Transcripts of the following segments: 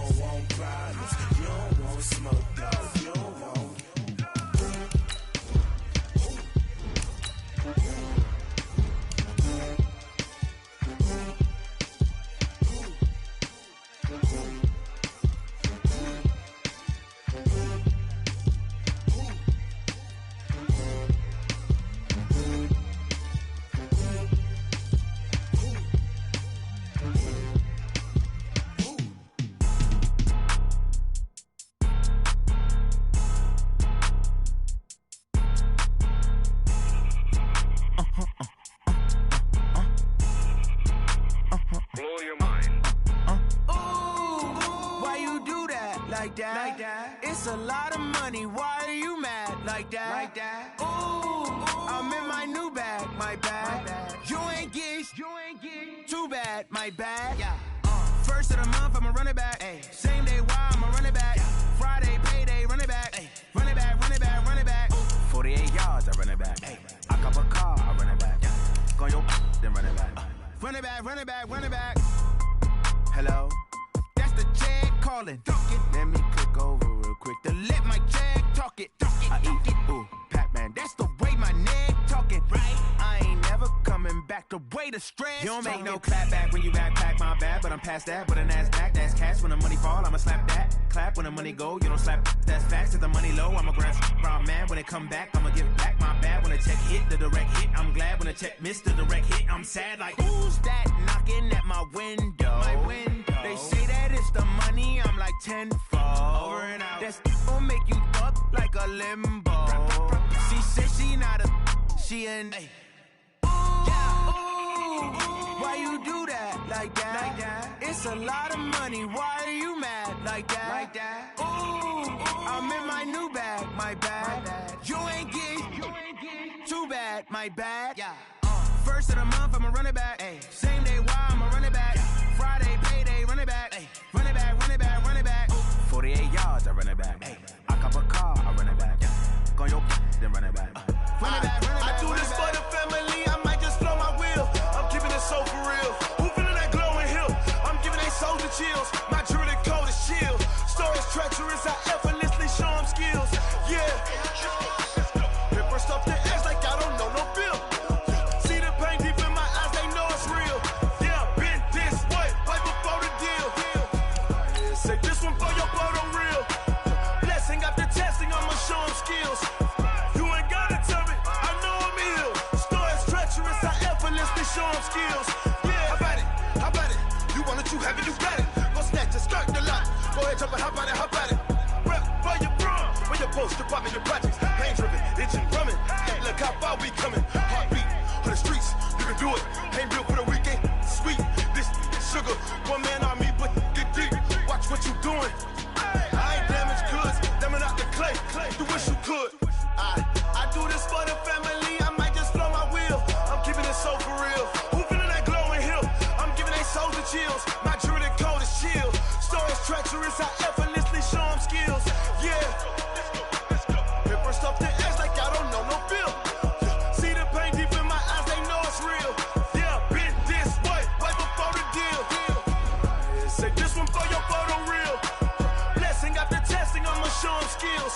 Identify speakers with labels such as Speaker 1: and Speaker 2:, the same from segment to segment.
Speaker 1: don't want problems. You don't want smoke, dog. You don't want.
Speaker 2: Like that. It's a lot of money. Why are you mad like that? Ooh, I'm in my new bag, my bag. You ain't get too bad, my bag. First of the month, I'ma run it back. Same day, why I'ma run it back. Friday, payday, run it back. Run it back, run it back, run it back. 48 yards, I run it back. I cop a car, I run it back. Go your then run it back. Run it back, run it back, run it back. Hello? That's the check calling. Let me click over real quick to let my check talk it. I eat it, ooh, Pac-Man. That's the way my neck talking. Right? I ain't never coming back the way the stress. You don't make no clap back when you backpack, my bad. But I'm past that with a NASDAQ. That's cash when the money fall. I'ma slap that. Clap when the money go. You don't slap. That's facts. If the money low, I'ma grab brown man. When it come back, I'ma give back my bad. When the check hit, the direct hit. I'm glad when the check missed the direct hit. I'm sad like, who's that knocking at my window? My window. They say that it's the money, I'm like tenfold. Over and out. That's gon' make you up like a limbo. She said she not a, she an. Ooh, why you do that like that? It's a lot of money, why are you mad like that? Ooh, I'm in my new bag, my bag. You ain't get too bad, my bad. First of the month, I'ma run it back. Same day, why I'ma run it back. Friday, payday, run it back. Run it back, run it back, run it back. 48 yards, I run it back. I cop a car, I run it back. Go your then run it back. Run it back, run it back.
Speaker 1: I do this for the family, I might just blow my wheel. I'm keeping it so for real. Who feeling that glowing hill? I'm giving they soldier chills. My jewelry code is chill. Stories treacherous, I effortlessly show them skills. Yeah. Paper stuff the edge like I don't know no bill. See the pain deep in my eyes, they know it's real. Yeah, been this way, right before the deal. Say this one for your photo real. Blessing after testing, I'ma show them skills. You ain't gotta tell me, I know I'm ill. Stories treacherous, I effortlessly show them skills. Yeah, how about it? How about it? You want it, you have it, you got it. Go snatch it, skirt the lot. Go ahead, jump it, how about it, how about it? Rep for your bro, for your post, department, your projects. Pain driven, itching, drumming. Hey, look how far we coming. Heartbeat on the streets, you can do it. Ain't built for the weekend, sweet. This sugar, one man army, but get deep. Watch what you doing. I ain't damaged goods, damn it out the clay. You wish you could. I do this for the family, I might just blow my wheel. I'm keeping it so for real. Who feeling that glowing hill? I'm giving they soldier chills. My jewelry code is chill. Stories treacherous, I effortlessly show them skills. Yeah. Paper stuff the edge like I don't know no bill. See the pain deep in my eyes, they know it's real. Yeah, been this way, right before the deal. Say this one for your photo real. Blessing after testing, I'ma show them skills.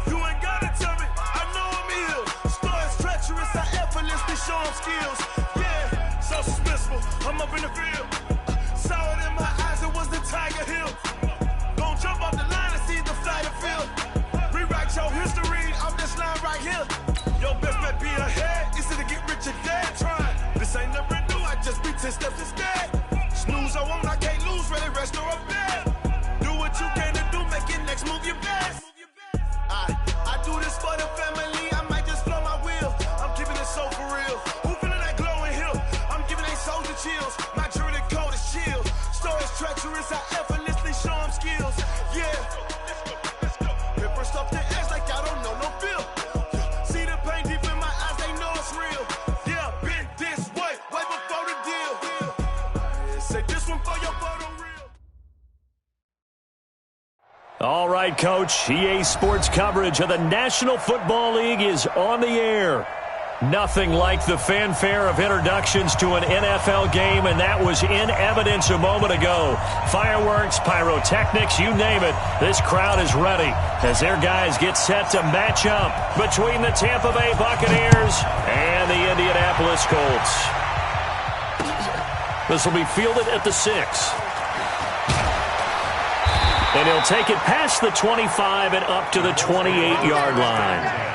Speaker 1: You ain't gotta tell me, I know I'm ill. Stories treacherous, I effortlessly show them skills. Yeah, so suspenseful, I'm up in the field. Saw it in my eyes, it was the Tiger Hill. Gon' jump off the line and see the flight of field. Rewrite your history off this line right here. Your best bet be ahead, easy to get rich or dead. Trying, this ain't never new, I just be 10 steps instead. Snooze I won't, I can't lose, really rest or a bed. Do what you can to do, make your next move your best. I do this for the family, I might just blow my wheel. I'm keeping it so for real. Who feeling that glowing hill? I'm giving they soldier chills. My jewelry code is chill. Stories treacherous, I effortlessly show them skills. Yeah. Paper stuff the edge like I don't know no bill. See the pain deep in my eyes, they know it's real. Yeah, been this way, right before the deal. Say this one for your photo real.
Speaker 3: All right, Coach. EA Sports coverage of the National Football League is on the air. Nothing like the fanfare of introductions to an NFL game, and that was in evidence a moment ago. Fireworks, pyrotechnics, you name it. This crowd is ready as their guys get set to match up between the Tampa Bay Buccaneers and the Indianapolis Colts. This will be fielded at the 6. And he'll take it past the 25 and up to the 28-yard line.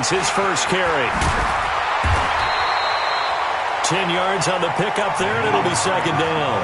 Speaker 3: His first carry. 10 yards on the pickup there, and it'll be second down.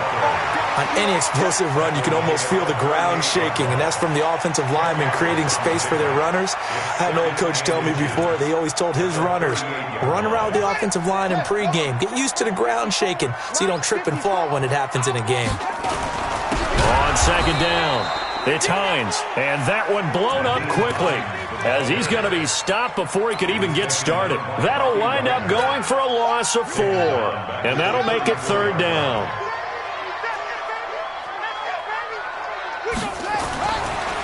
Speaker 4: On any explosive run, you can almost feel the ground shaking, and that's from the offensive linemen creating space for their runners. I had an old coach tell me before, they always told his runners, run around the offensive line in pregame. Get used to the ground shaking so you don't trip and fall when it happens in a game.
Speaker 3: On second down, it's Hines, and that one blown up quickly, as he's going to be stopped before he could even get started. That'll wind up going for a loss of 4, and that'll make it third down.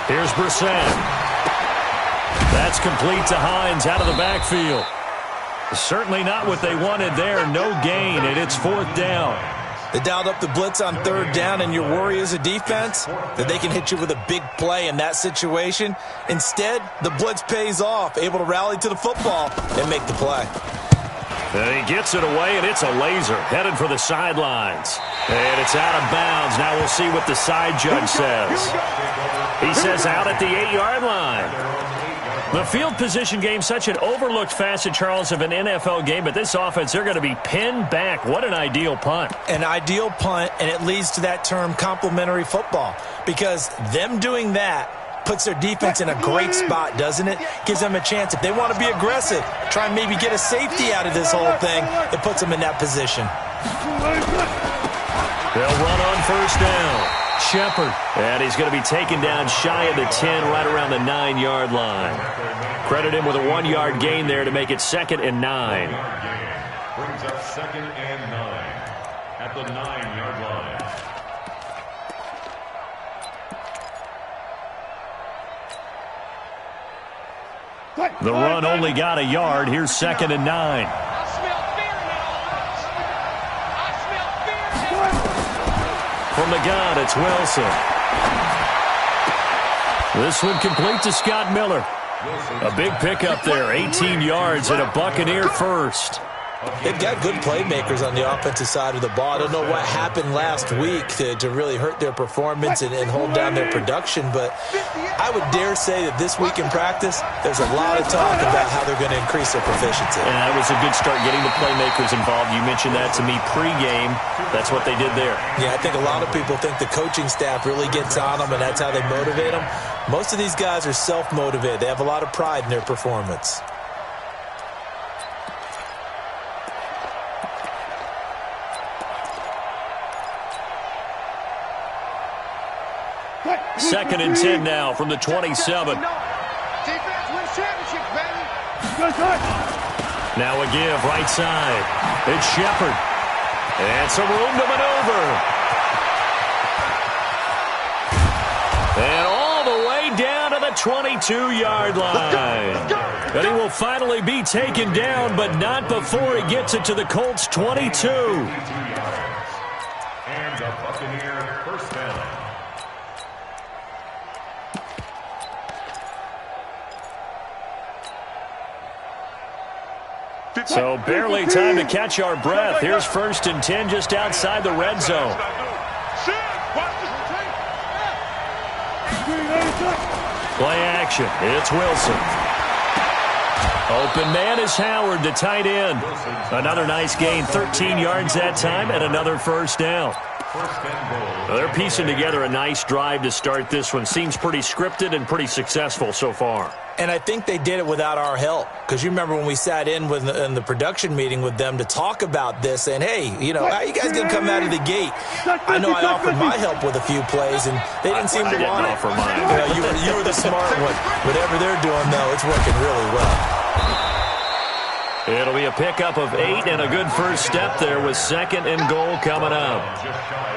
Speaker 3: Here's Brissett. That's complete to Hines out of the backfield. Certainly not what they wanted there. No gain, and it's fourth down.
Speaker 4: They dialed up the blitz on third down, and your worry as a defense that they can hit you with a big play in that situation. Instead, the blitz pays off, able to rally to the football and make the play.
Speaker 3: And he gets it away, and it's a laser headed for the sidelines. And it's out of bounds. Now we'll see what the side judge says. He says out at the 8-yard line. The field position game, such an overlooked facet, Charles, of an NFL game, but this offense, they're going to be pinned back. What an ideal punt.
Speaker 4: An ideal punt, and it leads to that term complementary football, because them doing that puts their defense in a great spot, doesn't it? Gives them a chance. If they want to be aggressive, try and maybe get a safety out of this whole thing, it puts them in that position.
Speaker 3: They'll run on first down. Shepard, and he's going to be taken down shy of the 10, right around the 9-yard line. Credit him with a 1-yard gain there to make it 2nd and 9.
Speaker 5: Brings up 2nd and 9 at the 9-yard line.
Speaker 3: The run only got a yard. Here's 2nd and 9. From the gun, it's Wilson. This one complete to Scott Miller. A big pickup there, 18 yards and a Buccaneer first.
Speaker 4: They've got good playmakers on the offensive side of the ball. I don't know what happened last week to really hurt their performance and hold down their production, but I would dare say that this week in practice, there's a lot of talk about how they're going to increase their proficiency.
Speaker 3: And that was a good start, getting the playmakers involved. You mentioned that to me pregame. That's what they did there.
Speaker 4: Yeah, I think a lot of people think the coaching staff really gets on them, and that's how they motivate them. Most of these guys are self-motivated. They have a lot of pride in their performance.
Speaker 3: Second and 10 now from the 27.
Speaker 2: Defense wins championships, baby.
Speaker 3: Now a give right side. It's Shepard. And some room to maneuver. And all the way down to the 22-yard line. But he will finally be taken down, but not before he gets it to the Colts' 22.
Speaker 5: And the Buccaneer first down.
Speaker 3: So barely time to catch our breath. Here's 1st and 10 just outside the red zone. Play action. It's Wilson. Open man is Howard, the tight end. Another nice gain, 13 yards that time, and another first down.
Speaker 5: First and goal.
Speaker 3: Well, they're piecing together a nice drive to start this one. Seems pretty scripted and pretty successful so far.
Speaker 4: And I think they did it without our help. Because you remember when we sat in the production meeting with them to talk about this, saying, hey, how are you guys going to come out of the gate? I know I offered my help with a few plays, and they didn't seem to want it.
Speaker 3: Offer mine.
Speaker 4: You were the smart one. Whatever they're doing, though, it's working really well.
Speaker 3: It'll be a pickup of 8 and a good first step there with second and goal coming up.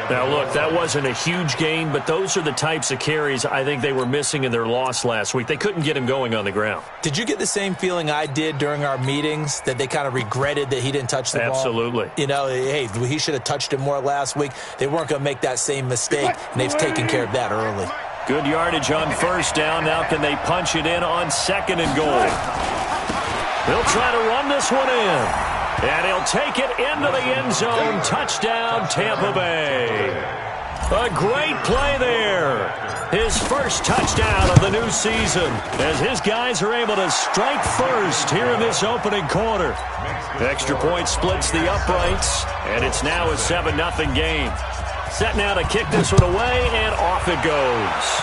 Speaker 3: Now, look, that wasn't a huge gain, but those are the types of carries I think they were missing in their loss last week. They couldn't get him going on the ground.
Speaker 4: Did you get the same feeling I did during our meetings, that they kind of regretted that he didn't touch the ball?
Speaker 3: Absolutely.
Speaker 4: Hey, he should have touched it more last week. They weren't going to make that same mistake, and they've taken care of that early.
Speaker 3: Good yardage on first down. Now can they punch it in on second and goal? They'll try to run this one in. And he'll take it into the end zone. Touchdown, Tampa Bay. A great play there. His first touchdown of the new season as his guys are able to strike first here in this opening quarter. Extra point splits the uprights, and it's now a 7-0 game. Set now to kick this one away, and off it goes.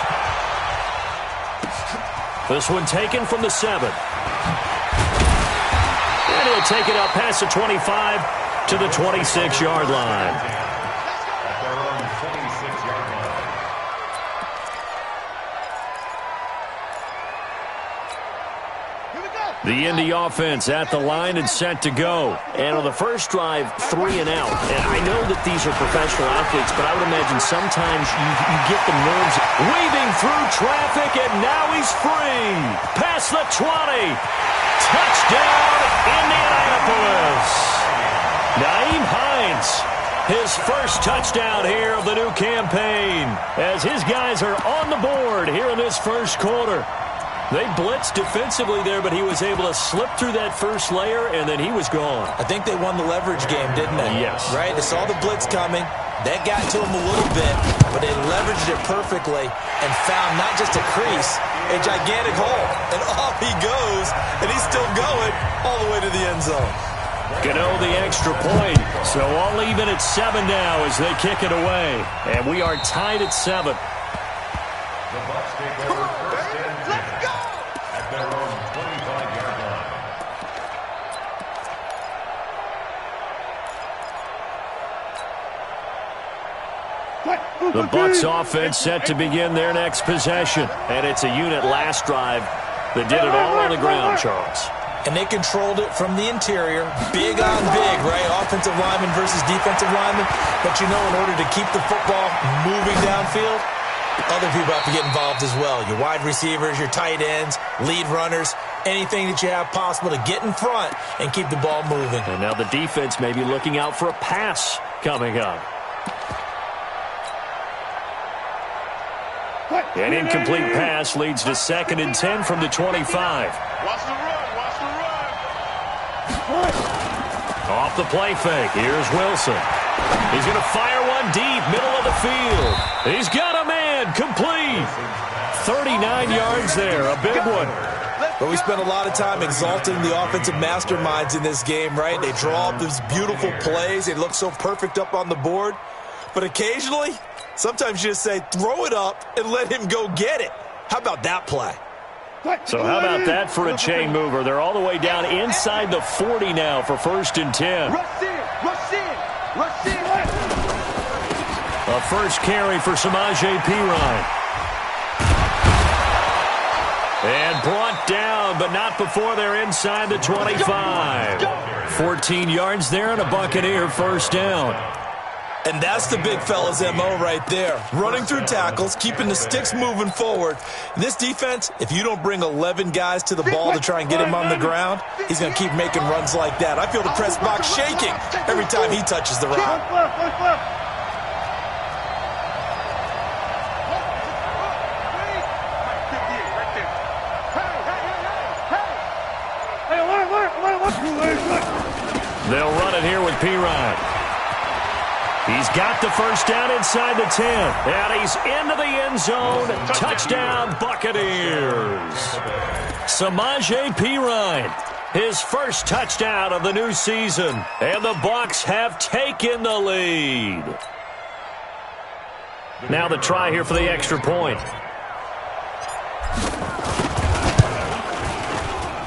Speaker 3: This one taken from the 7. And he'll take it up past the 25 to the 26-yard line.
Speaker 5: At their own 26-yard line.
Speaker 3: The Indy offense at the line and set to go. And on the first drive, 3 and out. And I know that these are professional athletes, but I would imagine sometimes you get the nerves weaving through traffic, and now he's free. Past the 20. Touchdown, Indianapolis. Nyheim Hines, his first touchdown here of the new campaign, as his guys are on the board here in this first quarter. They blitzed defensively there, but he was able to slip through that first layer, and then he was gone.
Speaker 4: I think they won the leverage game, didn't they?
Speaker 3: Yes.
Speaker 4: Right? They saw the blitz coming. That got to him a little bit, but they leveraged it perfectly and found not just a crease, a gigantic hole. And off he goes, and he's still going all the way to the end zone.
Speaker 3: Gano the extra point, so all even at 7 now as they kick it away. And we are tied at 7.
Speaker 5: The Bucs take over first and 10 at their own 25-yard line.
Speaker 3: The Bucs offense set to begin their next possession. And it's a unit last drive that did it all on the ground, Charles.
Speaker 4: And they controlled it from the interior, big on big, right? Offensive lineman versus defensive lineman. But in order to keep the football moving downfield, other people have to get involved as well. Your wide receivers, your tight ends, lead runners, anything that you have possible to get in front and keep the ball moving.
Speaker 3: And now the defense may be looking out for a pass coming up. An incomplete pass leads to 2nd and 10 from the 25.
Speaker 1: Watch the run, watch the run.
Speaker 3: Off the play fake, here's Wilson. He's going to fire one deep, middle of the field. He's got a man, complete. 39 yards there, a big one.
Speaker 4: But we spent a lot of time exalting the offensive masterminds in this game, right? They draw up these beautiful plays. They look so perfect up on the board. But occasionally, sometimes you just say, throw it up and let him go get it. How about that play?
Speaker 3: So how about that for a chain mover? They're all the way down inside the 40 now for 1st and 10.
Speaker 2: Rush in, rush in, rush in.
Speaker 3: A first carry for Samaje Perine. And brought down, but not before they're inside the 25. 14 yards there and a Buccaneer first down.
Speaker 4: And that's the big fella's MO right there. Running through tackles, keeping the sticks moving forward. This defense, if you don't bring 11 guys to the ball to try and get him on the ground, he's going to keep making runs like that. I feel the press box shaking every time he touches the rock.
Speaker 3: They'll run it here with Perine. He's got the first down inside the 10. And he's into the end zone. Touchdown, Buccaneers. Samaje Perine, his first touchdown of the new season. And the Bucs have taken the lead. Now the try here for the extra point.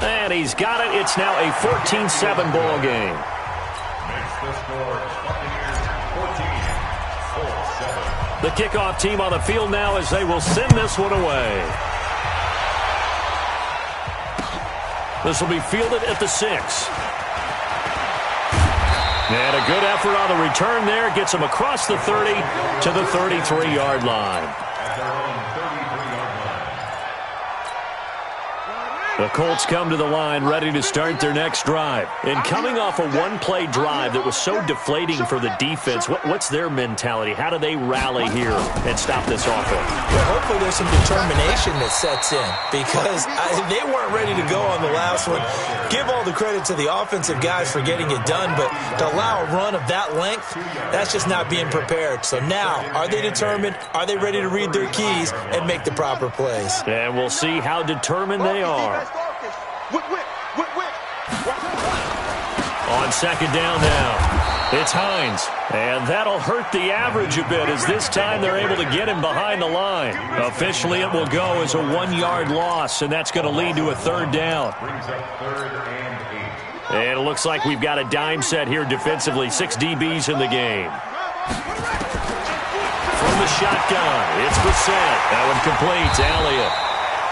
Speaker 3: And he's got it. It's now a 14-7 ball game.
Speaker 5: Makes the score Buccaneers 14, Colts 7.
Speaker 3: The kickoff team on the field now as they will send this one away. This will be fielded at the 6. And a good effort on the return there. Gets him across the 30 to the 33-yard line.
Speaker 5: At their own 33-yard line.
Speaker 3: The Colts come to the line ready to start their next drive. And coming off a one-play drive that was so deflating for the defense, what's their mentality? How do they rally here and stop this offense?
Speaker 4: Well, hopefully there's some determination that sets in because they weren't ready to go on the last one. Give all the credit to the offensive guys for getting it done, but to allow a run of that length, that's just not being prepared. So now, are they determined? Are they ready to read their keys and make the proper plays?
Speaker 3: And we'll see how determined they are. On second down now, it's Hines. And that'll hurt the average a bit as this time they're able to get him behind the line. Officially, it will go as a 1-yard loss, and that's going to lead to a third down.
Speaker 5: Brings up 3rd and 8.
Speaker 3: And it looks like we've got a dime set here defensively. 6 DBs in the game. From the shotgun, it's Brissett. That one completes. Elliott.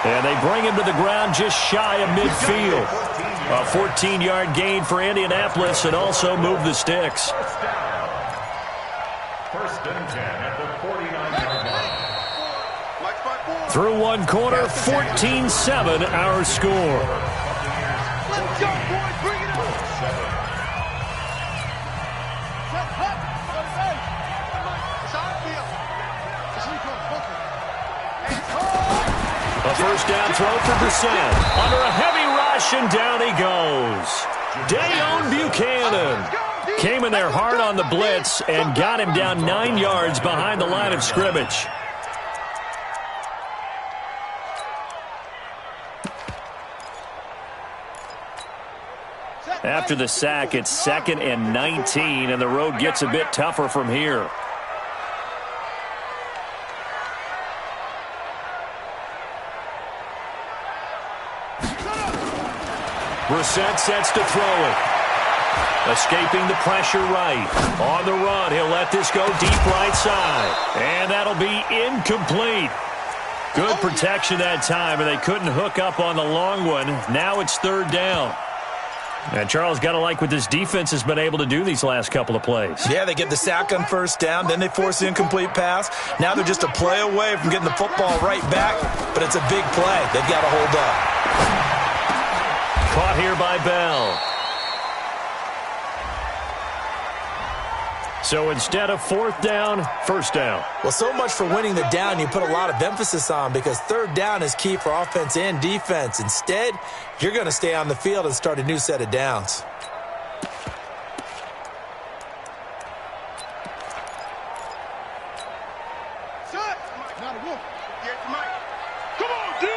Speaker 3: And they bring him to the ground just shy of midfield. A 14-yard gain for Indianapolis and also move the sticks.
Speaker 5: First and 10 at the 49-yard line.
Speaker 3: Through one quarter, 14-7 our score.
Speaker 1: Let's go, boys. Bring it up.
Speaker 3: 7. A first down throw for Brissett. Under a heavy rush, and down he goes. Dayon Buchanan came in there hard on the blitz and got him down 9 yards behind the line of scrimmage. After the sack, it's 2nd and 19, and the road gets a bit tougher from here. Brissett sets to throw it. Escaping the pressure right. On the run, he'll let this go deep right side. And that'll be incomplete. Good protection that time, and they couldn't hook up on the long one. Now it's 3rd down. And Charles, got to like what this defense has been able to do these last couple of plays.
Speaker 4: Yeah, they get the sack on first down, then they force the incomplete pass. Now they're just a play away from getting the football right back, but it's a big play. They've got to hold up.
Speaker 3: Caught here by Bell. So instead of 4th down, 1st down.
Speaker 4: Well, so much for winning the down you put a lot of emphasis on because 3rd down is key for offense and defense. Instead, you're going to stay on the field and start a new set of downs.
Speaker 1: Come on, D!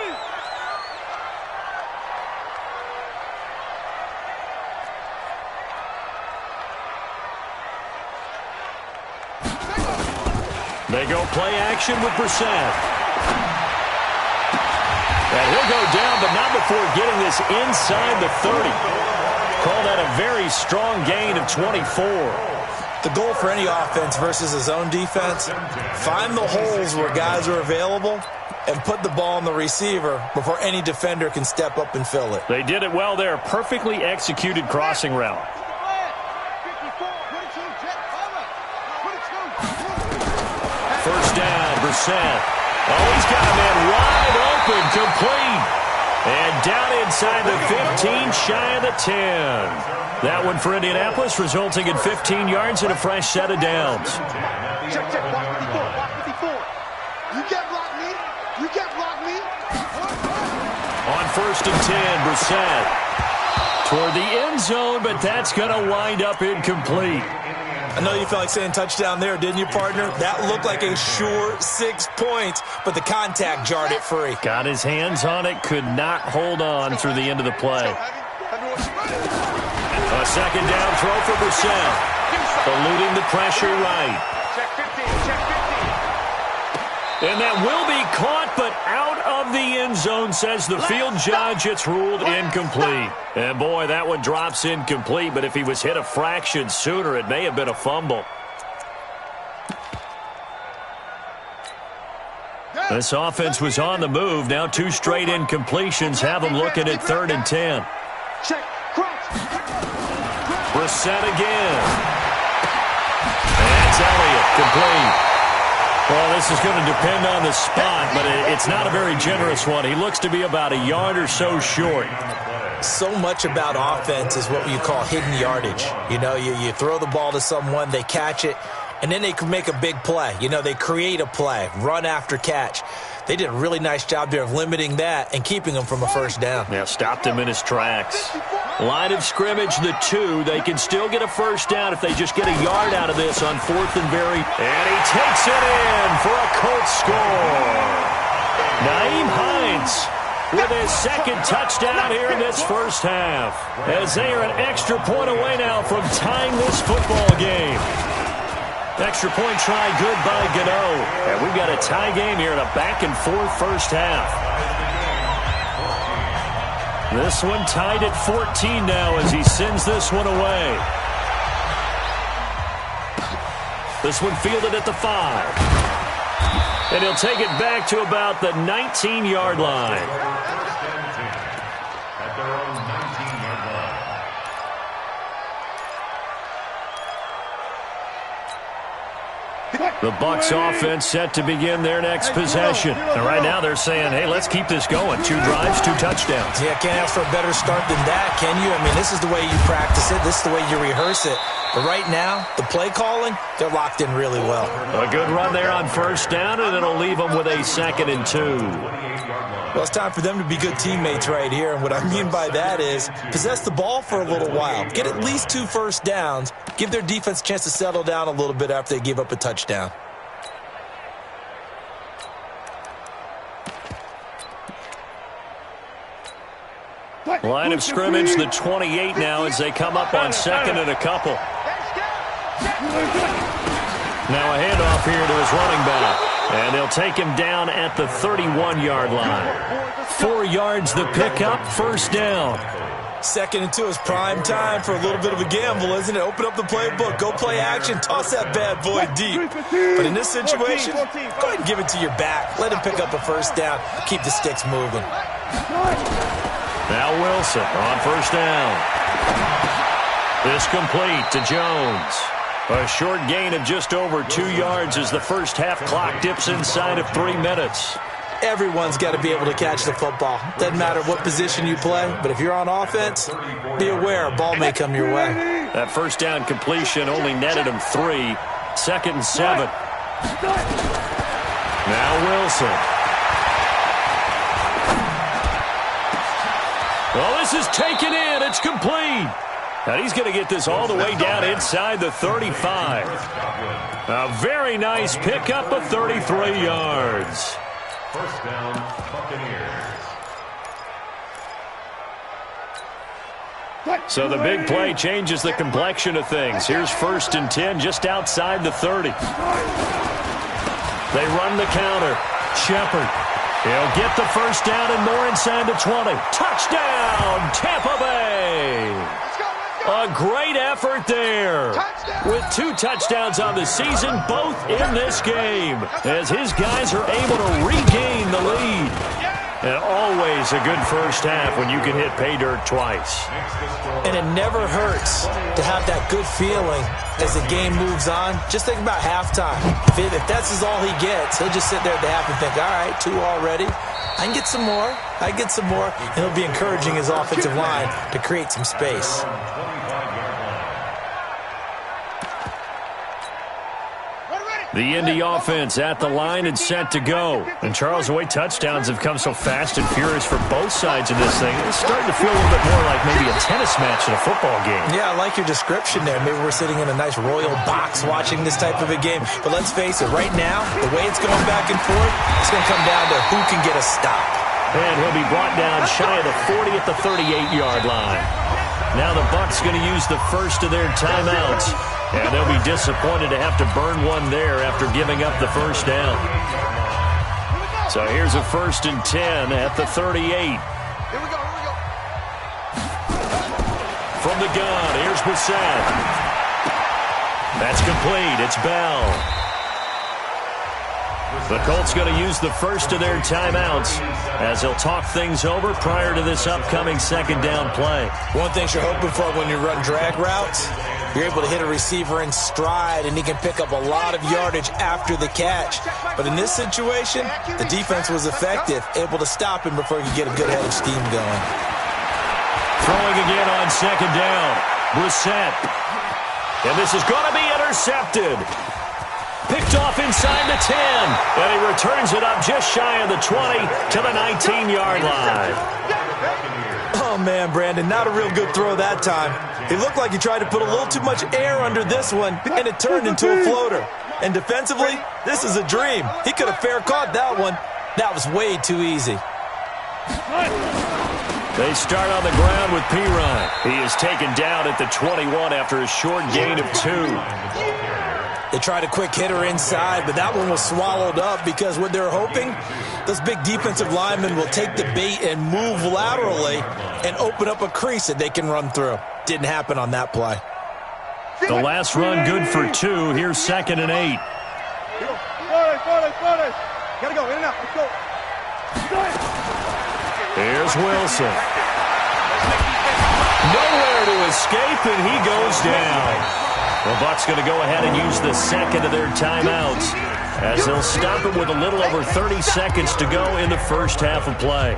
Speaker 3: They go play action with Brissett. And he'll go down, but not before getting this inside the 30. Call that a very strong gain of 24.
Speaker 4: The goal for any offense versus a zone defense, find the holes where guys are available and put the ball on the receiver before any defender can step up and fill it.
Speaker 3: They did it well there. Perfectly executed crossing route. First down, Brissett. Oh, he's got a man wide open, complete. And down inside the 15, shy of the 10. That one for Indianapolis, resulting in 15 yards and a fresh set of downs.
Speaker 1: Check, watch 54. You can't block me. You can't block me.
Speaker 3: On 1st and 10, Brissett. Toward the end zone, but that's going to wind up incomplete.
Speaker 4: I know you felt like saying touchdown there, didn't you, partner? That looked like a sure 6 points, but the contact jarred it free.
Speaker 3: Got his hands on it, could not hold on through the end of the play. A second down throw for Brissett. Eluding the pressure right.
Speaker 1: Check 15.
Speaker 3: And that will be caught, but out of the end zone, says the field judge. It's ruled incomplete. And, boy, that one drops incomplete, but if he was hit a fraction sooner, it may have been a fumble. This offense was on the move. Now 2 straight incompletions have them looking at 3rd and 10. Brissett again. That's Elliott, complete. Well, this is going to depend on the spot, but it's not a very generous one. He looks to be about a yard or so short.
Speaker 4: So much about offense is what you call hidden yardage. You know, you throw the ball to someone, they catch it, and then they can make a big play. You know, they create a play, run after catch. They did a really nice job there of limiting that and keeping him from a first down.
Speaker 3: Yeah, stopped him in his tracks. Line of scrimmage, the 2. They can still get a first down if they just get a yard out of this on 4th and very. And he takes it in for a Colts score. Nyheim Hines with his 2nd touchdown here in this first half, as they are an extra point away now from tying this football game. Extra point try good by Gano. And we've got a tie game here in a back-and-forth first half. This one tied at 14 now as he sends this one away. This one fielded at the 5. And he'll take it back to about the 19-yard line.
Speaker 5: At their own 19-yard line.
Speaker 3: The Bucs offense set to begin their next possession. And right now they're saying, hey, let's keep this going. 2 drives, 2 touchdowns.
Speaker 4: Yeah, can't ask for a better start than that, can you? I mean, this is the way you practice it. This is the way you rehearse it. But right now, the play calling, they're locked in really well.
Speaker 3: A good run there on first down, and it'll leave them with a 2nd and 2.
Speaker 4: Well, it's time for them to be good teammates right here. And what I mean by that is possess the ball for a little while. Get at least 2 first downs. Give their defense a chance to settle down a little bit after they give up a touchdown.
Speaker 3: Line of scrimmage, the 28 now as they come up on 2nd and a couple. Now a handoff here to his running back. And they'll take him down at the 31-yard line. 4 yards the pickup, first down.
Speaker 4: 2nd and 2 is prime time for a little bit of a gamble, isn't it? Open up the playbook, go play action, toss that bad boy deep. But in this situation, go ahead and give it to your back. Let him pick up a first down, keep the sticks moving.
Speaker 3: Now Wilson on first down. This complete to Jones. A short gain of just over 2 yards as the first half clock dips inside of 3 minutes.
Speaker 4: Everyone's got to be able to catch the football. Doesn't matter what position you play, but if you're on offense, be aware a ball may come your way.
Speaker 3: That first down completion only netted him 3. 2nd and 7. Now Wilson. Well, this is taken in. It's complete. And he's going to get this all the way down inside the 35. A very nice pickup of 33 yards.
Speaker 5: First down, Buccaneers.
Speaker 3: So the big play changes the complexion of things. Here's 1st and 10 just outside the 30. They run the counter. Shepard. He'll get the first down and more inside the 20. Touchdown, Tampa Bay. A great effort there. With 2 touchdowns on the season, both in this game, as his guys are able to regain the lead. And always a good first half when you can hit pay dirt twice.
Speaker 4: And it never hurts to have that good feeling as the game moves on. Just think about halftime. If that's all he gets, he'll just sit there at the half and think, all right, 2 already. I can get some more. I can get some more. And he'll be encouraging his offensive line to create some space.
Speaker 3: The Indy offense at the line and set to go. And Charles, the way touchdowns have come so fast and furious for both sides of this thing, it's starting to feel a little bit more like maybe a tennis match in a football game.
Speaker 4: Yeah, I like your description there. Maybe we're sitting in a nice royal box watching this type of a game. But let's face it, right now, the way it's going back and forth, it's going to come down to who can get a stop.
Speaker 3: And he'll be brought down shy of the 40 at the 38-yard line. Now the Bucs going to use the first of their timeouts. And they'll be disappointed to have to burn one there after giving up the first down. So here's a 1st and 10 at the 38.
Speaker 2: Here we go.
Speaker 3: From the gun, here's Brissett. That's complete. It's Bell. The Colts going to use the first of their timeouts as they'll talk things over prior to this upcoming 2nd down play.
Speaker 4: One thing you're hoping for when you run drag routes, you're able to hit a receiver in stride, and he can pick up a lot of yardage after the catch. But in this situation, the defense was effective, able to stop him before he could get a good head of steam going.
Speaker 3: Throwing again on 2nd down. Brissett. And this is going to be intercepted. Picked off inside the 10. And he returns it up just shy of the 20 to the 19-yard line.
Speaker 4: Oh, man, Brandon, not a real good throw that time. He looked like he tried to put a little too much air under this one, and it turned into a floater. And defensively, this is a dream. He could have fair caught that one. That was way too easy.
Speaker 3: They start on the ground with Pirine. He is taken down at the 21 after a short gain of 2.
Speaker 4: They tried a quick hitter inside, but that one was swallowed up because what they're hoping, those big defensive linemen will take the bait and move laterally and open up a crease that they can run through. Didn't happen on that play.
Speaker 3: The last run good for 2. Here's 2nd and 8.
Speaker 2: Gotta go, in and out, let's go.
Speaker 3: Here's Wilson. Nowhere to escape, and he goes down. The Bucs going to go ahead and use the 2nd of their timeouts as they'll stop it with a little over 30 seconds to go in the first half of play.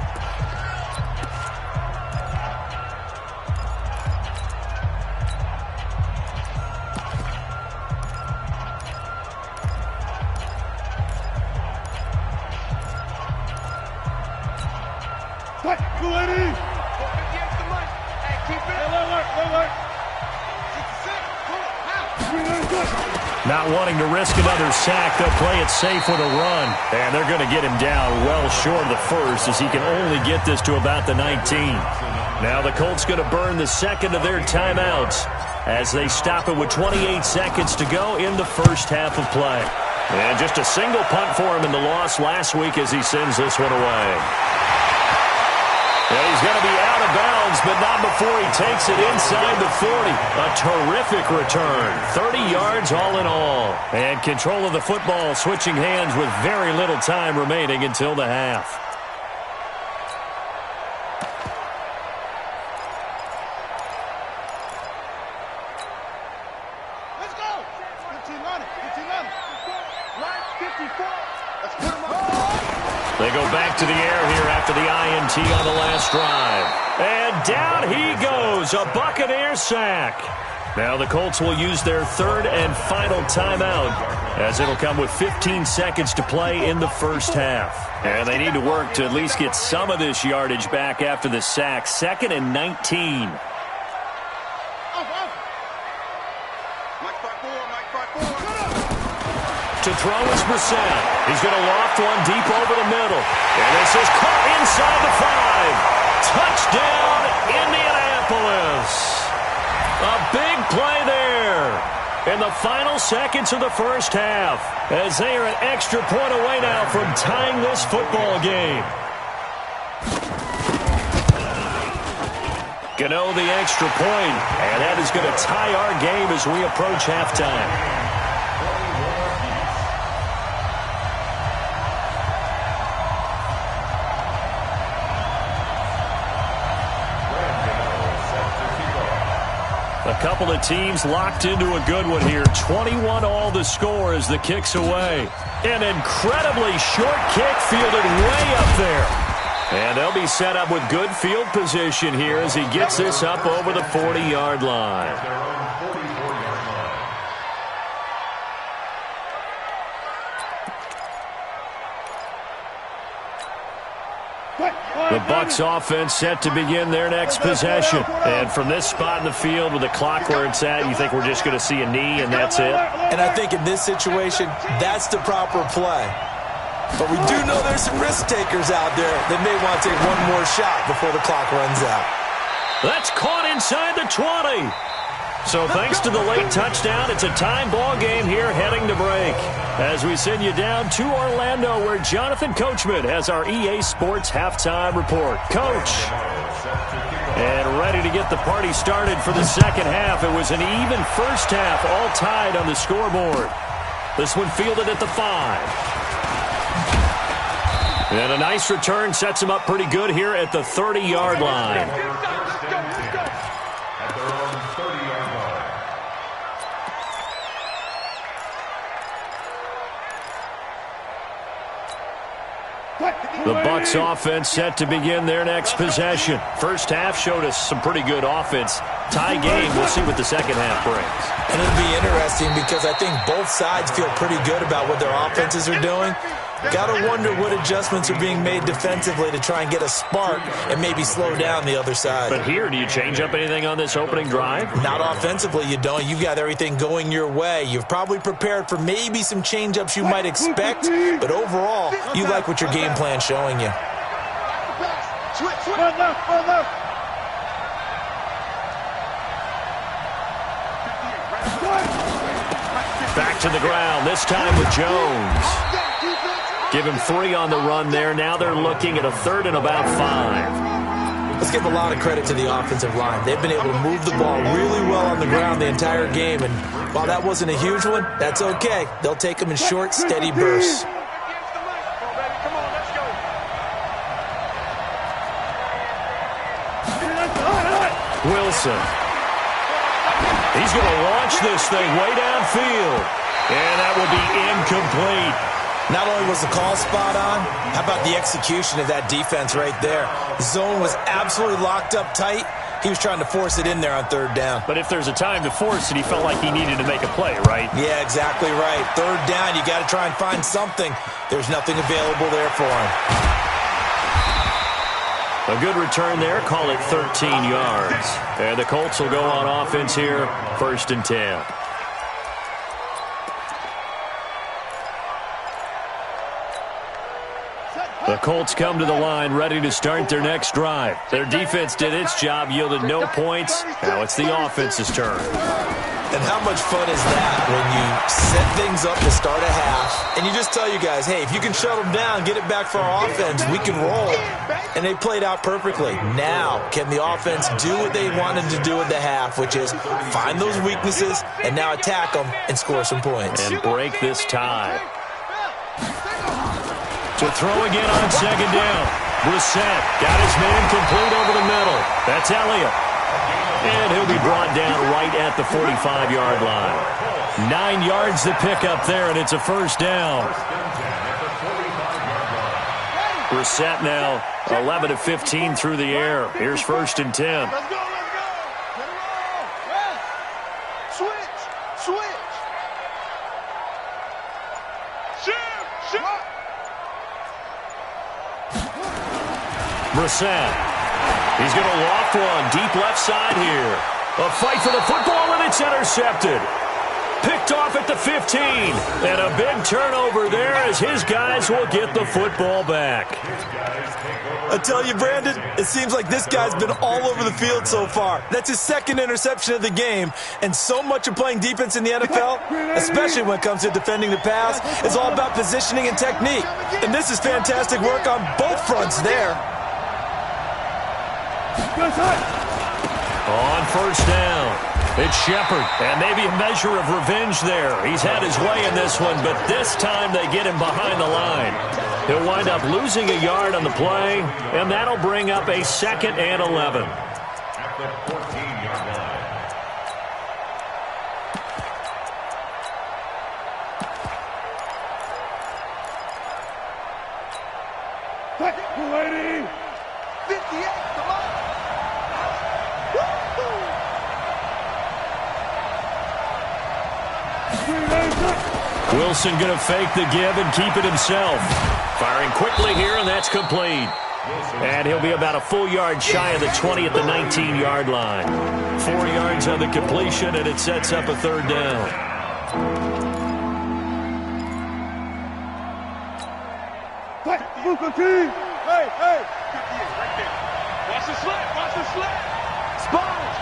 Speaker 3: Not wanting to risk another sack, they'll play it safe with a run. And they're going to get him down well short of the first as he can only get this to about the 19. Now the Colts going to burn the 2nd of their timeouts as they stop it with 28 seconds to go in the first half of play. And just a single punt for him in the loss last week as he sends this one away. And he's going to be out of bounds, but not before he takes it inside the 40. A terrific return. 30 yards all in all. And control of the football switching hands with very little time remaining until the half.
Speaker 2: Let's go. 15 on it. Line 54. Let's put him on.
Speaker 3: They go back to the air here after the INT on the last drive. And down he goes, a Buccaneer sack. Now the Colts will use their 3rd and final timeout as it'll come with 15 seconds to play in the first half. And they need to work to at least get some of this yardage back after the sack. 2nd and 19. To throw is Brissett. He's going to loft one deep over the middle. And this is caught inside the 5. Touchdown, Indianapolis. A big play there in the final seconds of the first half as they are an extra point away now from tying this football game. Gano the extra point, and that is going to tie our game as we approach halftime. A couple of teams locked into a good one here. 21 all the score as the kick's away. An incredibly short kick fielded way up there. And they'll be set up with good field position here as he gets this up over the 40-yard line. The Bucs offense set to begin their next possession. And from this spot in the field with the clock where it's at, you think we're just going to see a knee and that's it?
Speaker 4: And I think in this situation, that's the proper play. But we do know there's some risk takers out there that may want to take one more shot before the clock runs out.
Speaker 3: That's caught inside the 20. So thanks to the late touchdown, it's a time ball game here heading to break. As we send you down to Orlando, where Jonathan Coachman has our EA Sports halftime report. Coach. And ready to get the party started for the second half. It was an even first half, all tied on the scoreboard. This one fielded at the 5. And a nice return sets him up pretty good here at the 30-yard line. The Bucs offense set to begin their next possession. First half showed us some pretty good offense. Tie game, we'll see what the second half brings.
Speaker 4: And it'll be interesting because I think both sides feel pretty good about what their offenses are doing. Got to wonder what adjustments are being made defensively to try and get a spark and maybe slow down the other side.
Speaker 3: But here, do you change up anything on this opening drive?
Speaker 4: Not offensively, you don't. You've got everything going your way. You've probably prepared for maybe some change-ups you might expect, but overall, you like what your game plan's showing you.
Speaker 3: Back to the ground, this time with Jones. Give him 3 on the run there. Now they're looking at a 3rd and about 5.
Speaker 4: Let's give a lot of credit to the offensive line. They've been able to move the ball really well on the ground the entire game, and while that wasn't a huge one, that's okay. They'll take them in short, steady bursts.
Speaker 3: Wilson. He's going to launch this thing way downfield, and that will be incomplete.
Speaker 4: Not only was the call spot on, how about the execution of that defense right there? The zone was absolutely locked up tight. He was trying to force it in there on 3rd down.
Speaker 3: But if there's a time to force it, he felt like he needed to make a play, right?
Speaker 4: Yeah, exactly right. 3rd down, you got to try and find something. There's nothing available there for him.
Speaker 3: A good return there. Call it 13 yards. And the Colts will go on offense here, 1st and 10. The Colts come to the line ready to start their next drive. Their defense did its job, yielded no points. Now it's the offense's turn.
Speaker 4: And how much fun is that when you set things up to start a half and you just tell you guys, hey, if you can shut them down, get it back for our offense, we can roll. And they played out perfectly. Now, can the offense do what they wanted to do at the half, which is find those weaknesses and now attack them and score some points.
Speaker 3: And break this tie. To throw again on 2nd down. Brissett got his man complete over the middle. That's Elliott. And he'll be brought down right at the 45-yard line. 9 yards to pick up there, and it's a 1st down. Brissett now 11 of 15 through the air. Here's 1st and 10.
Speaker 1: Let's go. Switch. Shoot.
Speaker 3: Brissett. He's going to loft one deep left side here. A fight for the football, and it's intercepted. Picked off at the 15. And a big turnover there as his guys will get the football back.
Speaker 4: I tell you, Brandon, it seems like this guy's been all over the field so far. That's his 2nd interception of the game. And so much of playing defense in the NFL, especially when it comes to defending the pass, is all about positioning and technique. And this is fantastic work on both fronts there.
Speaker 3: On 1st down, it's Shepard, and maybe a measure of revenge there. He's had his way in this one, but this time they get him behind the line. He'll wind up losing a yard on the play, and that'll bring up a 2nd and 11.
Speaker 5: At the 14-yard line.
Speaker 1: Lady. 58, come on.
Speaker 3: Wilson going to fake the give and keep it himself. Firing quickly here, and that's complete. And he'll be about a full yard shy of the 20 at the 19-yard line. 4 yards on the completion, and it sets up a 3rd down.
Speaker 1: Hey. Watch the slip. Sponge.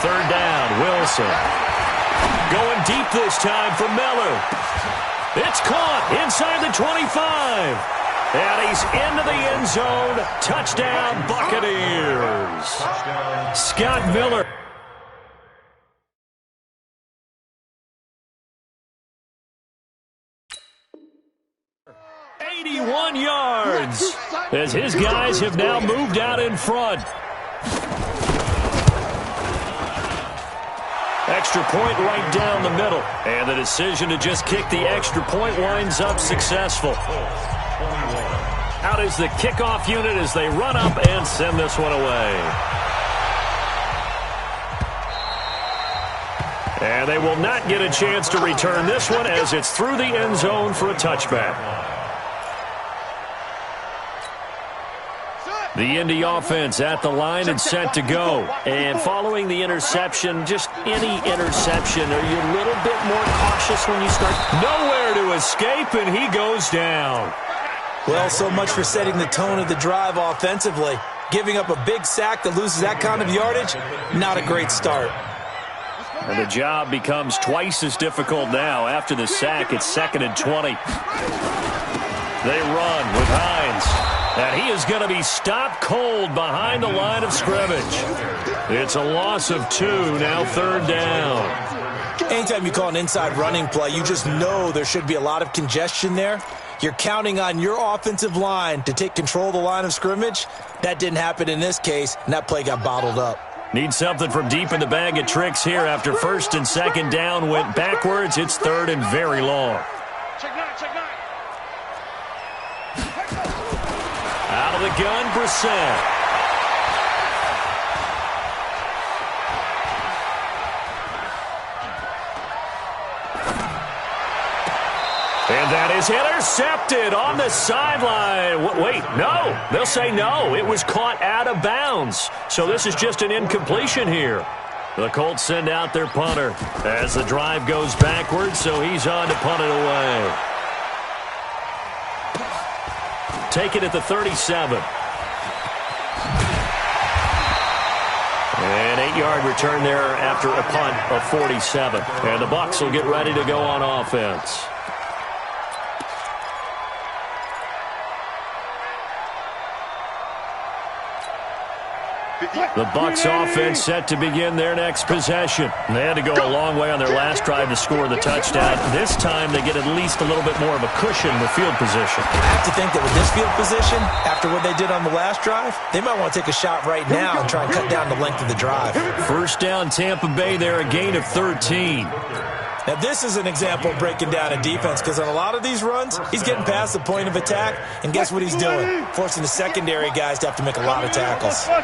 Speaker 3: third down. Wilson going deep this time for Miller. It's caught inside the 25. And he's into the end zone. Touchdown, Buccaneers. Scott Miller. Yards as his guys have now moved out in front. Extra point right down the middle. And the decision to just kick the extra point winds up successful. Out is the kickoff unit as they run up and send this one away. And they will not get a chance to return this one as it's through the end zone for a touchback. The Indy offense at the line and set to go. And following the interception, just any interception, are you a little bit more cautious when you start? Nowhere to escape, and he goes down.
Speaker 4: Well, so much for setting the tone of the drive offensively. Giving up a big sack that loses that kind of yardage, not a great start.
Speaker 3: And the job becomes twice as difficult now. After the sack, it's 2nd and 20. They run with Hines. And he is going to be stopped cold behind the line of scrimmage. It's a loss of 2, now 3rd down.
Speaker 4: Anytime you call an inside running play, you just know there should be a lot of congestion there. You're counting on your offensive line to take control of the line of scrimmage. That didn't happen in this case, and that play got bottled up.
Speaker 3: Need something from deep in the bag of tricks here after 1st and 2nd down went backwards. It's 3rd and very long. Out of the gun, Brissett. And that is intercepted on the sideline. Wait, no. They'll say no. It was caught out of bounds. So this is just an incompletion here. The Colts send out their punter as the drive goes backwards, so he's on to punt it away. Take it at the 37. An 8-yard return there after a punt of 47. And the Bucs will get ready to go on offense. The Bucs offense set to begin their next possession. They had to go a long way on their last drive to score the touchdown. This time they get at least a little bit more of a cushion with field position.
Speaker 4: I have to think that with this field position, after what they did on the last drive, they might want to take a shot right now and try and cut down the length of the drive.
Speaker 3: 1st down, Tampa Bay there, a gain of 13.
Speaker 4: Now, this is an example of breaking down a defense because on a lot of these runs, he's getting past the point of attack, and guess what he's doing? Forcing the secondary guys to have to make a lot of tackles.
Speaker 3: They'll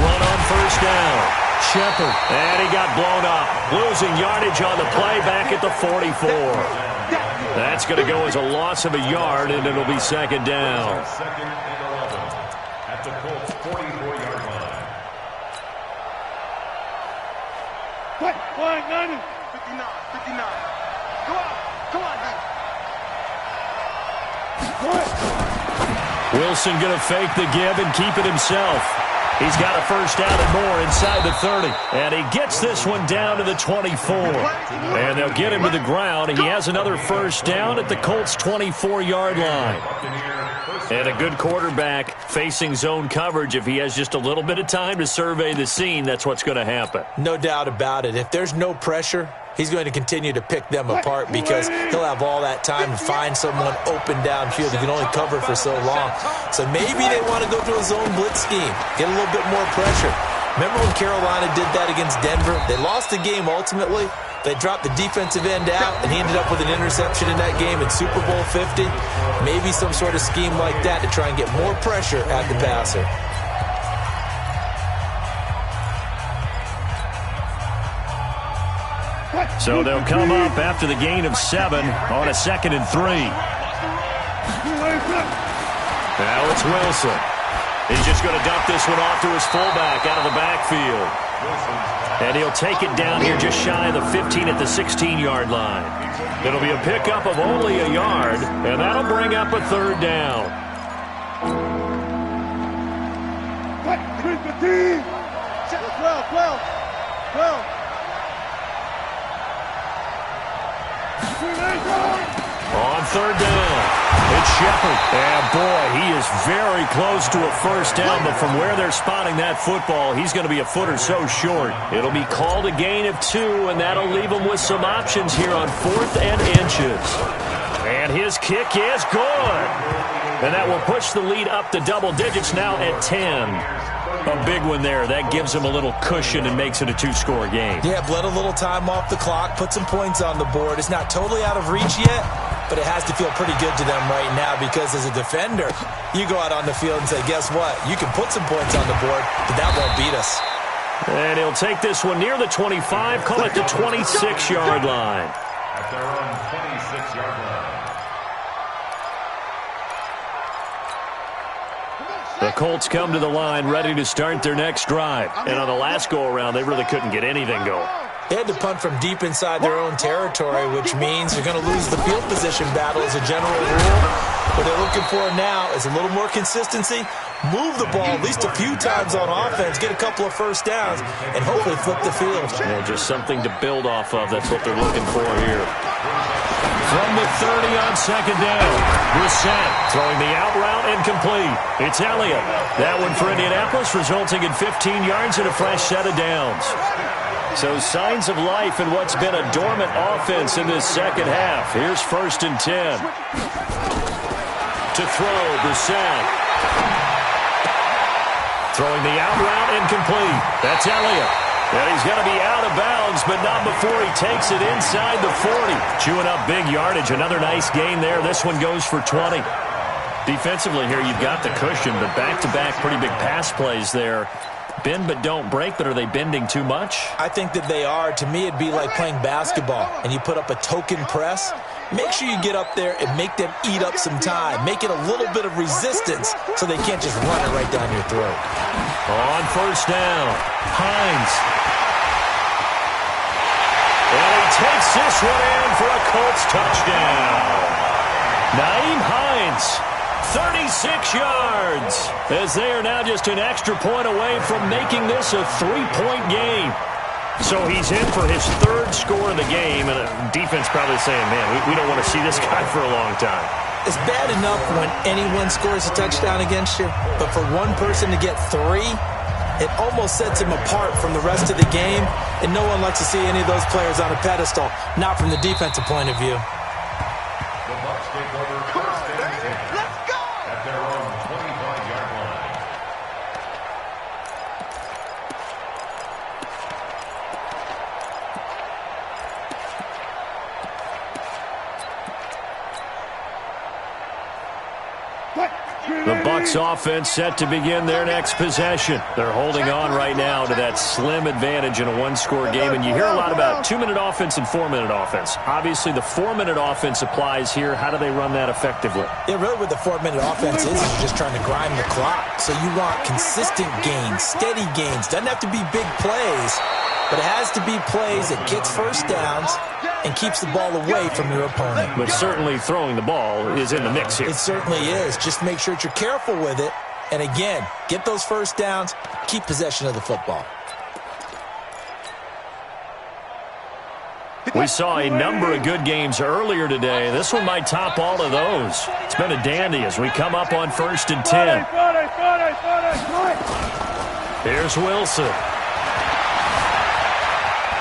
Speaker 3: run on 1st down. Shepard, and he got blown up. Losing yardage on the play back at the 44. That's going to go as a loss of a yard, and it'll be 2nd down.
Speaker 5: At the Colts 44-yard line.
Speaker 1: Quiet, 90. 59. Go out. Come on, man.
Speaker 3: Wilson going to fake the give and keep it himself. He's got a 1st down and more inside the 30. And he gets this one down to the 24. And they'll get him to the ground. He has another 1st down at the Colts' 24-yard line. And a good quarterback facing zone coverage. If he has just a little bit of time to survey the scene, that's what's going to happen.
Speaker 4: No doubt about it. If there's no pressure, he's going to continue to pick them apart because he'll have all that time to find someone open downfield. He can only cover for so long. So maybe they want to go to a zone blitz scheme, get a little bit more pressure. Remember when Carolina did that against Denver? They lost the game ultimately. They dropped the defensive end out, and he ended up with an interception in that game in Super Bowl 50. Maybe some sort of scheme like that to try and get more pressure at the passer.
Speaker 3: So they'll come up after the gain of 7 on a 2nd and 3. Now it's Wilson. He's just going to dump this one off to his fullback out of the backfield. And he'll take it down here just shy of the 15 at the 16-yard line. It'll be a pickup of only a yard, and that'll bring up a 3rd down. On third down, it's Shepard. And boy, he is very close to a first down, but from where they're spotting that football, he's going to be a foot or so short. It'll be called a gain of 2, and that'll leave him with some options here on 4th and inches. And his kick is good. And that will push the lead up to double digits now at 10. A big one there. That gives him a little cushion and makes it a 2-score game.
Speaker 4: Yeah, bled a little time off the clock, put some points on the board. It's not totally out of reach yet, but it has to feel pretty good to them right now because as a defender, you go out on the field and say, guess what? You can put some points on the board, but that won't beat us.
Speaker 3: And he'll take this one near the 25, call it the 26-yard line.
Speaker 5: At their own 26-yard line.
Speaker 3: The Colts come to the line ready to start their next drive. And on the last go-around, they really couldn't get anything going.
Speaker 4: They had to punt from deep inside their own territory, which means they're going to lose the field position battle as a general rule. What they're looking for now is a little more consistency, move the ball at least a few times on offense, get a couple of first downs, and hopefully flip the field.
Speaker 3: Yeah, just something to build off of. That's what they're looking for here. From the 30 on second down, Brissett throwing the out route incomplete. It's Elliott. That one for Indianapolis, resulting in 15 yards and a fresh set of downs. So signs of life in what's been a dormant offense in this second half. Here's 1st and 10. To throw, Brissett. Throwing the out route incomplete. That's Elliott. And he's going to be out of bounds, but not before he takes it inside the 40. Chewing up big yardage. Another nice gain there. This one goes for 20. Defensively here, you've got the cushion, but back-to-back pretty big pass plays there. Bend but don't break, but are they bending too much?
Speaker 4: I think that they are. To me, it'd be like playing basketball, and you put up a token press. Make sure you get up there and make them eat up some time. Make it a little bit of resistance so they can't just run it right down your throat.
Speaker 3: On first down, Hines. And he takes this one in for a Colts touchdown. Nyheim Hines, 36 yards, as they are now just an extra point away from making this a 3-point game. So he's in for his 3rd score of the game, and defense probably saying, man, we don't want to see this guy for a long time.
Speaker 4: It's bad enough when anyone scores a touchdown against you, but for one person to get 3, it almost sets him apart from the rest of the game, and no one likes to see any of those players on a pedestal, not from the defensive point of view.
Speaker 5: The Bucs take over 1st and 10. Let's go! At their own 25-yard line.
Speaker 3: The Bucs offense set to begin their next possession. They're holding on right now to that slim advantage in a 1-score game. And you hear a lot about 2-minute offense and 4-minute offense. Obviously, the 4-minute offense applies here. How do they run that effectively?
Speaker 4: Yeah, really what the 4-minute offense is you're just trying to grind the clock. So you want consistent gains, steady gains. Doesn't have to be big plays, but it has to be plays that gets first downs and keeps the ball away from your opponent.
Speaker 3: But certainly throwing the ball is in the mix here.
Speaker 4: It certainly is. Just make sure that you're careful with it. And again, get those first downs, keep possession of the football.
Speaker 3: We saw a number of good games earlier today. This one might top all of those. It's been a dandy as we come up on 1st and 10. Here's Wilson.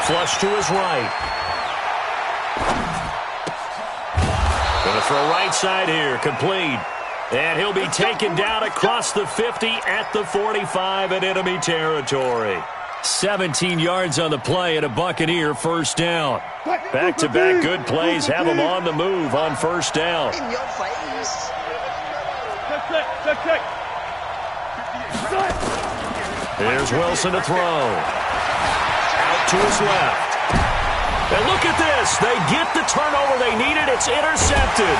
Speaker 3: Flush to his right. Going to throw right side here, complete. And he'll be taken down across the 50 at the 45 in enemy territory. 17 yards on the play and a Buccaneer first down. Back-to-back good plays have them on the move on first down.
Speaker 6: In your face.
Speaker 3: Here's Wilson to throw. Out to his left. And look at this. They get the turnover they needed. It's intercepted.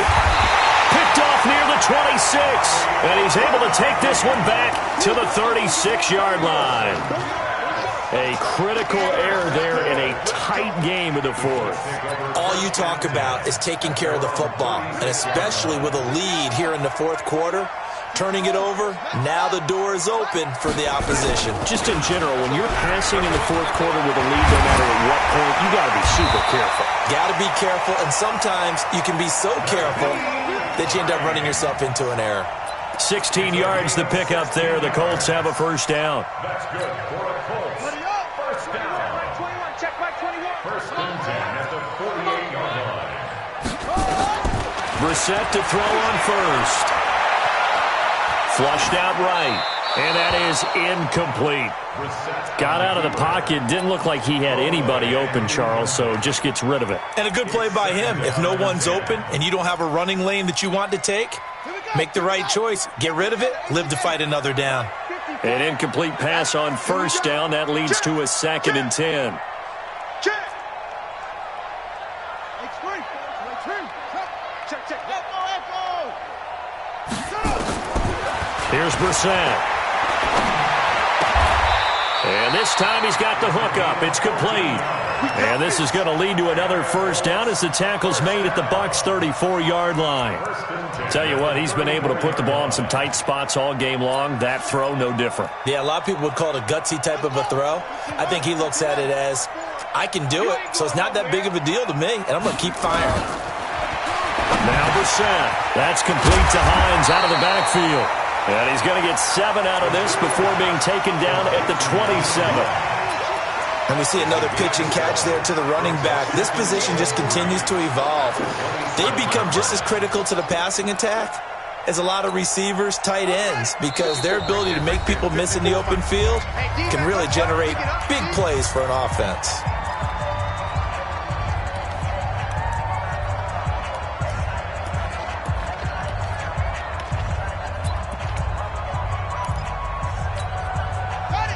Speaker 3: Picked off near the 26. And he's able to take this one back to the 36-yard line. A critical error there in a tight game of the 4th.
Speaker 4: All you talk about is taking care of the football, and especially with a lead here in the 4th quarter. turning it over. Now the door is open for the opposition.
Speaker 3: Just in general, when you're passing in the fourth quarter with a lead, no matter at what point, you got to be super careful.
Speaker 4: Got to be careful, and sometimes you can be so careful that you end up running yourself into an error.
Speaker 3: 16 yards to pick up there. The Colts have a first down.
Speaker 5: That's good for the Colts. First down.
Speaker 2: Check by 21.
Speaker 5: First and 10 at the 48-yard line.
Speaker 3: Brissett to throw on first. Flushed out right. And that is incomplete. Got out of the pocket. Didn't look like he had anybody open, Charles, so just gets rid of it.
Speaker 4: And a good play by him. If no one's open and you don't have a running lane that you want to take, make the right choice. Get rid of it. Live to fight another down.
Speaker 3: An incomplete pass on first down. That leads to a 2nd and 10. Here's Brissett. And this time he's got the hook up. It's complete. And this is going to lead to another first down as the tackle's made at the Bucs' 34-yard line. Tell you what, he's been able to put the ball in some tight spots all game long. That throw, no different.
Speaker 4: Yeah, a lot of people would call it a gutsy type of a throw. I think he looks at it as, I can do it, so it's not that big of a deal to me, and I'm going to keep firing.
Speaker 3: Now Brissett. That's complete to Hines out of the backfield. And he's going to get 7 out of this before being taken down at the 27.
Speaker 4: And we see another pitch and catch there to the running back. This position just continues to evolve. They become just as critical to the passing attack as a lot of receivers, tight ends, because their ability to make people miss in the open field can really generate big plays for an offense.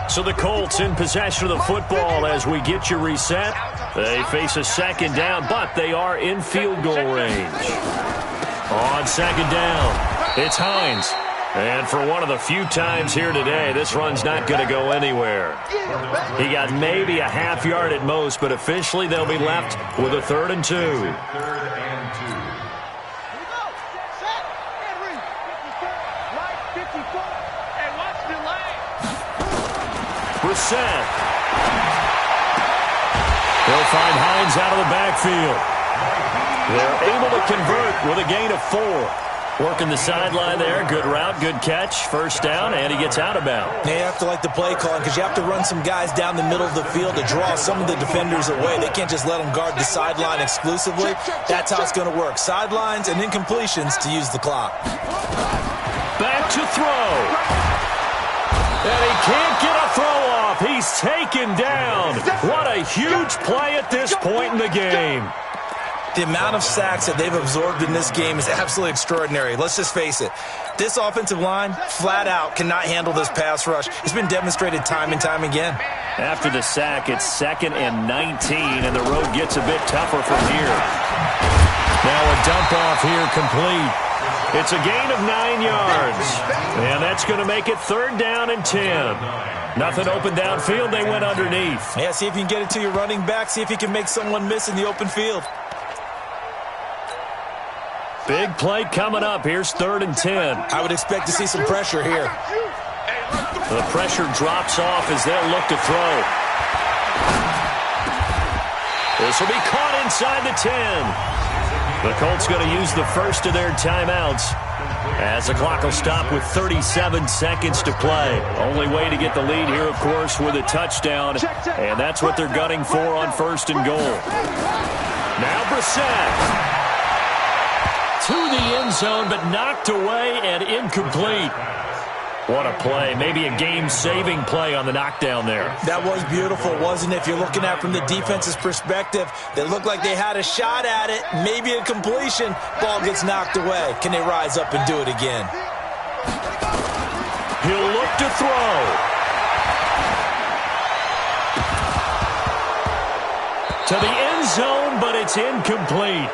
Speaker 3: So the Colts in possession of the football as we get you reset. They face a 2nd down, but they are in field goal range. On 2nd down, it's Hines. And for one of the few times here today, this run's not going to go anywhere. He got maybe a half yard at most, but officially they'll be left with a 3rd and 2. Brissett. They'll find Hines out of the backfield. They're able to convert with a gain of 4. Working the sideline there. Good route, good catch. First down, and he gets out of bounds.
Speaker 4: You have to like the play calling because you have to run some guys down the middle of the field to draw some of the defenders away. They can't just let them guard the sideline exclusively. That's how it's going to work. Sidelines and incompletions to use the clock.
Speaker 3: Back to throw. And he can't get a throw off. He's taken down. What a huge play at this point in the game.
Speaker 4: The amount of sacks that they've absorbed in this game is absolutely extraordinary. Let's just face it. This offensive line, flat out, cannot handle this pass rush. It's been demonstrated time and time again.
Speaker 3: After the sack, it's 2nd and 19, and the road gets a bit tougher from here. Now a dump off here complete. It's a gain of 9 yards, and that's going to make it 3rd down and 10. Nothing open downfield. They went underneath.
Speaker 4: Yeah, see if you can get it to your running back. See if you can make someone miss in the open field.
Speaker 3: Big play coming up. Here's 3rd and 10.
Speaker 4: I would expect to see some pressure here.
Speaker 3: The pressure drops off as they'll look to throw. This will be caught inside the 10. The Colts going to use the first of their timeouts as the clock will stop with 37 seconds to play. Only way to get the lead here, of course, with a touchdown, and that's what they're gunning for on 1st and goal. Now Brissett. To the end zone, but knocked away and incomplete. What a play. Maybe a game-saving play on the knockdown there.
Speaker 4: That was beautiful, wasn't it? If you're looking at it from the defense's perspective, they looked like they had a shot at it. Maybe a completion. Ball gets knocked away. Can they rise up and do it again?
Speaker 3: He'll look to throw. To the end zone, but it's incomplete.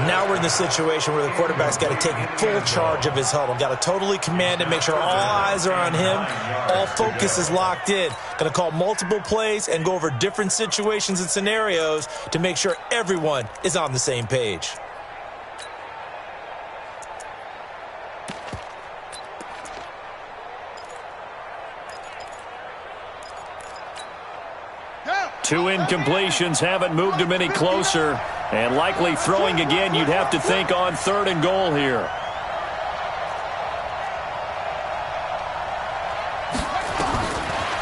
Speaker 4: Now we're in the situation where the quarterback's got to take full charge of his huddle. Got to totally command it, make sure all eyes are on him. All focus is locked in. Going to call multiple plays and go over different situations and scenarios to make sure everyone is on the same page.
Speaker 3: 2 incompletions haven't moved him any closer. And likely throwing again, you'd have to think on 3rd and goal here.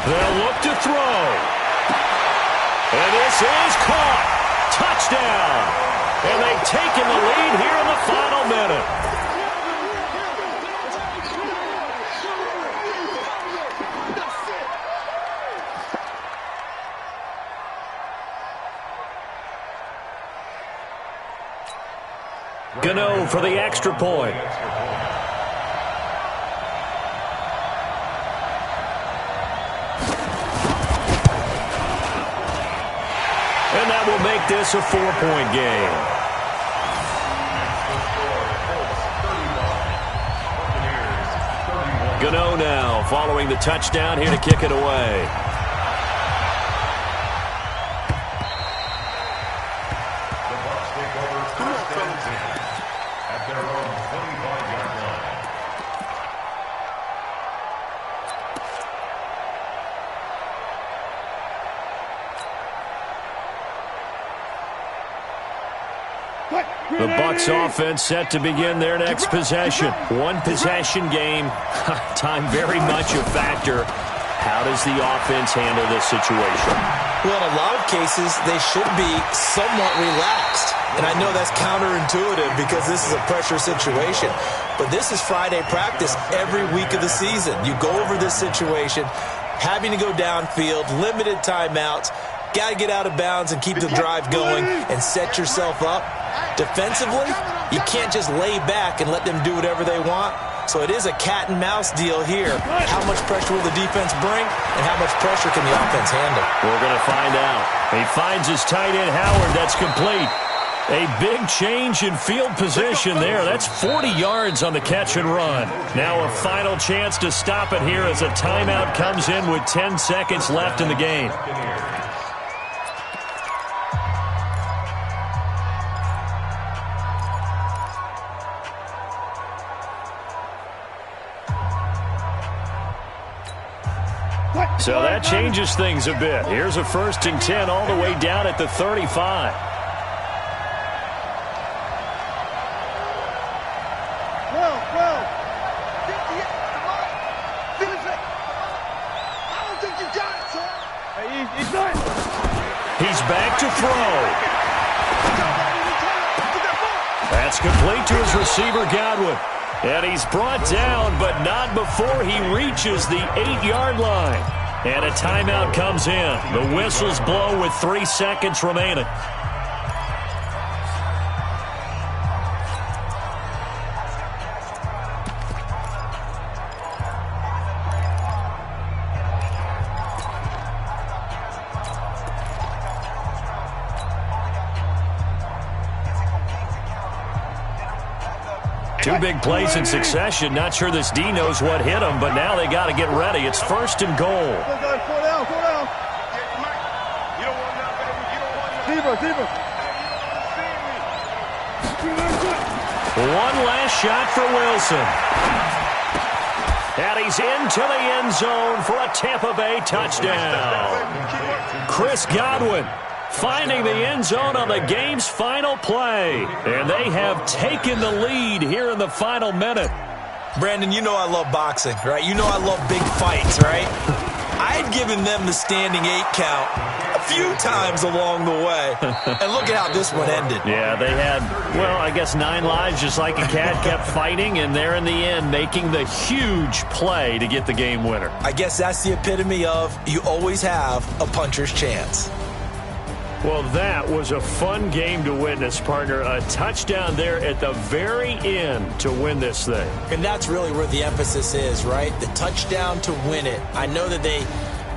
Speaker 3: They'll look to throw. And this is caught. Touchdown. And they've taken the lead here in the final minute. Gano for the extra point. And that will make this a 4-point game. Gano now following the touchdown here to kick it away. The Bucs offense set to begin their next possession. 1 possession game. Time very much a factor. How does the offense handle this situation?
Speaker 4: Well, in a lot of cases, they should be somewhat relaxed. And I know that's counterintuitive because this is a pressure situation. But this is Friday practice every week of the season. You go over this situation, having to go downfield, limited timeouts, got to get out of bounds and keep the drive going and set yourself up. Defensively, you can't just lay back and let them do whatever they want. So it is a cat and mouse deal here. How much pressure will the defense bring and how much pressure can the offense handle?
Speaker 3: We're going to find out. He finds his tight end, Howard. That's complete. A big change in field position there. That's 40 yards on the catch and run. Now a final chance to stop it here as a timeout comes in with 10 seconds left in the game. So that changes things a bit. Here's a 1st and 10 all the way down at the 35. He's back to throw. That's complete to his receiver, Godwin. And he's brought down, but not before he reaches the 8-yard line. And a timeout comes in. The whistles blow with 3 seconds remaining. Two big plays in succession. Not sure this D knows what hit him, but now they got to get ready. It's 1st and goal. One last shot for Wilson. And he's into the end zone for a Tampa Bay touchdown. Chris Godwin finding the end zone on the game's final play. And they have taken the lead here in the final minute.
Speaker 4: Brandon, you know I love boxing, right? You know I love big fights, right? I had given them the standing 8 count a few times along the way. And look at how this one ended.
Speaker 3: Yeah, they had, well, I guess 9 lives, just like a cat, kept fighting, and they're in the end making the huge play to get the game winner.
Speaker 4: I guess that's the epitome of you always have a puncher's chance.
Speaker 3: Well, that was a fun game to witness, partner. A touchdown there at the very end to win this thing.
Speaker 4: And that's really where the emphasis is, right? The touchdown to win it. I know that they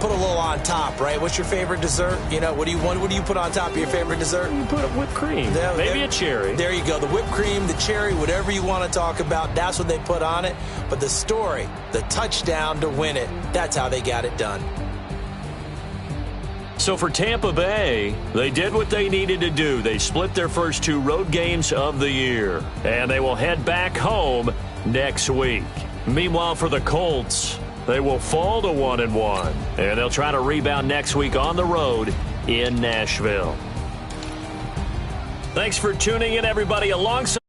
Speaker 4: put a little on top, right? What's your favorite dessert? You know, what do you put on top of your favorite dessert?
Speaker 3: You put whipped cream. Maybe a cherry.
Speaker 4: There you go. The whipped cream, the cherry, whatever you want to talk about, that's what they put on it. But the story, the touchdown to win it, that's how they got it done.
Speaker 3: So for Tampa Bay, they did what they needed to do. They split their first 2 road games of the year, and they will head back home next week. Meanwhile, for the Colts, they will fall to 1-1, and they'll try to rebound next week on the road in Nashville. Thanks for tuning in, everybody. Alongside